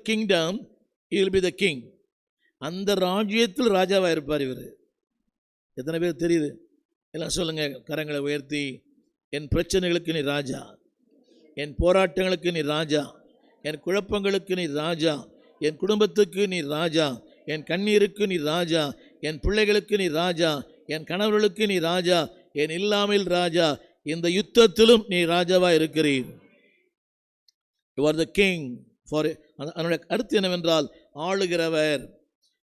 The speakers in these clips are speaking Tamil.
kingdom, he will be the king. அந்த ராஜ்யத்தில் ராஜாவாக இருப்பார் இவர். எத்தனை பேர் தெரியுது? எல்லாம் சொல்லுங்க, கரங்களை உயர்த்தி. என் பிரச்சனைகளுக்கு நீ ராஜா, என் போராட்டங்களுக்கு நீ ராஜா, என் குழப்பங்களுக்கு நீ ராஜா, என் குடும்பத்துக்கு நீ ராஜா, என் கண்ணீருக்கு நீ ராஜா, என் பிள்ளைகளுக்கு நீ ராஜா, என் கணவர்களுக்கு நீ ராஜா, என் இல்லாமல் ராஜா, இந்த யுத்தத்திலும் நீ ராஜாவாக இருக்கிறீர். You are the king for. அதனுடைய கருத்து என்னவென்றால், ஆளுகிறவர்,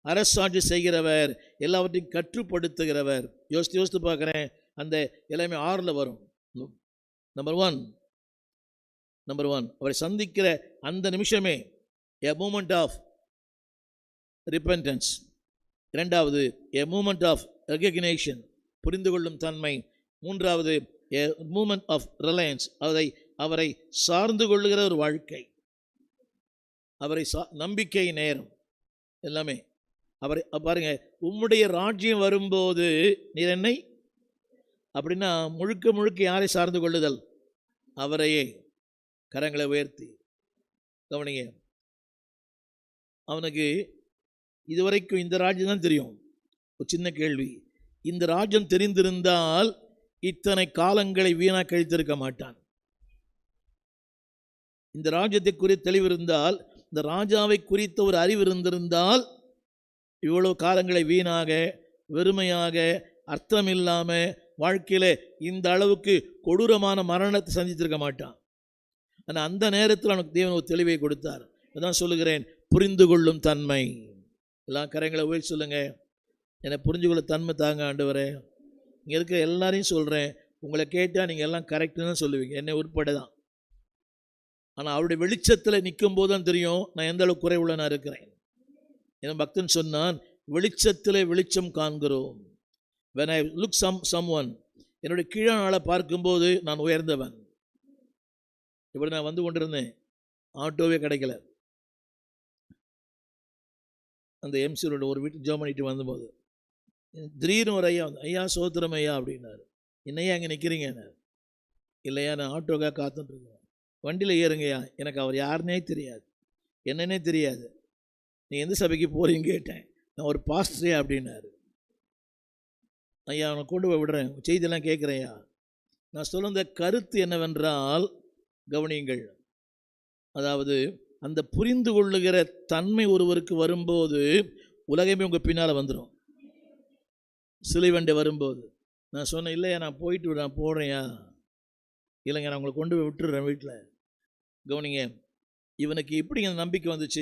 அரசாட்சி செய்கிறவர், எல்லாவற்றையும் கட்டுப்படுத்துகிறவர். யோசித்து பார்க்குறேன், அந்த எல்லாமே 6 வரும். நம்பர் ஒன் அவரை சந்திக்கிற அந்த நிமிஷமே a moment of repentance. 2வது a moment of recognition, புரிந்து கொள்ளும் தன்மை. 3வது a moment of reliance, அவரை சார்ந்து கொள்ளுகிற ஒரு வாழ்க்கை, அவரை நம்பிக்கை நேரம் எல்லாமே. அவரை பாருங்க, உம்முடைய ராஜ்யம் வரும்போது நீர் என்னை, அப்படின்னா முழுக்க யாரை சார்ந்து கொள்ளுதல்? அவரையே. கரங்களை உயர்த்தி கவனிங்க. அவனுக்கு இதுவரைக்கும் இந்த ராஜ்யம் தான் தெரியும். ஒரு சின்ன கேள்வி, இந்த ராஜ்யம் தெரிந்திருந்தால் இத்தனை காலங்களை வீணாக கழித்திருக்க மாட்டான். இந்த ராஜ்யத்தை குறித்த தெளிவு இருந்தால், இந்த ராஜாவை குறித்த ஒரு அறிவு இருந்திருந்தால், இவ்வளவு காலங்களை வீணாக, வெறுமையாக, அர்த்தமில்லாமல் வாழ்க்கையில் இந்த அளவுக்கு கொடூரமான மரணத்தை சந்தித்திருக்க மாட்டான். ஆனால் அந்த நேரத்தில் அவனுக்கு தேவன் ஒரு தெளிவை கொடுத்தார். அதான் சொல்லுகிறேன், புரிந்து கொள்ளும் தன்மை. எல்லாம் கரைங்களை உயர்த்தி சொல்லுங்க, என்னை புரிஞ்சு கொள்ள தன்மை தாங்க ஆண்டவரே. இங்கே இருக்க எல்லாரையும் சொல்கிறேன், உங்களை கேட்டால் நீங்கள் எல்லாம் கரெக்டுன்னு தான் சொல்லுவீங்க, என்னை உட்பட தான். ஆனால் அவருடைய வெளிச்சத்தில் நிற்கும் போது தான் தெரியும் நான் எந்த அளவுக்கு குறைவுள்ள நான் இருக்கிறேன். என் பக்தன் சொன்னான், வெளிச்சத்தில் வெளிச்சம் காண்கிறோம். when I look someone, என்னுடைய கீழான ஆளை பார்க்கும்போது நான் உயர்ந்தவன். இப்படி நான் வந்து கொண்டிருந்தேன், ஆட்டோவே கிடைக்கல. அந்த எம்சியோட ஒரு வீட்டு ஜாம் பண்ணிட்டு வந்தபோது திடீர்னு ஒரு ஐயா வந்து, ஐயா சோத்திரம் ஐயா அப்படின்னாரு. என்னையா அங்கே நிற்கிறீங்க? இல்லையா, நான் ஆட்டோக்காக காத்துட்ருக்கேன். வண்டியில் ஏறுங்கய்யா. எனக்கு அவர் யாருன்னே தெரியாது, என்னன்னே தெரியாது. நீங்கள் எந்த சபைக்கு போகிறீங்க கேட்டேன். நான் ஒரு பாஸ்டரே அப்படின்னாரு. ஐயா அவனை கொண்டு போய் விடுறேன், செய்தியெல்லாம் கேட்குறேன்யா. நான் சொல்லுந்த கருத்து என்னவென்றால், கவனியுங்கள், அதாவது அந்த புரிந்து கொள்ளுகிற தன்மை ஒருவருக்கு வரும்போது உலகமே உங்கள் பின்னால் வந்துடும். சிலை வண்டி வரும்போது நான் சொன்னேன், இல்லையா நான் போயிட்டு நான் போடுறேன்யா. இல்லைங்க, நான் உங்களை கொண்டு போய் விட்டுடுறேன் வீட்டில். கவனிங்க, இவனுக்கு எப்படி அந்த நம்பிக்கை வந்துச்சு?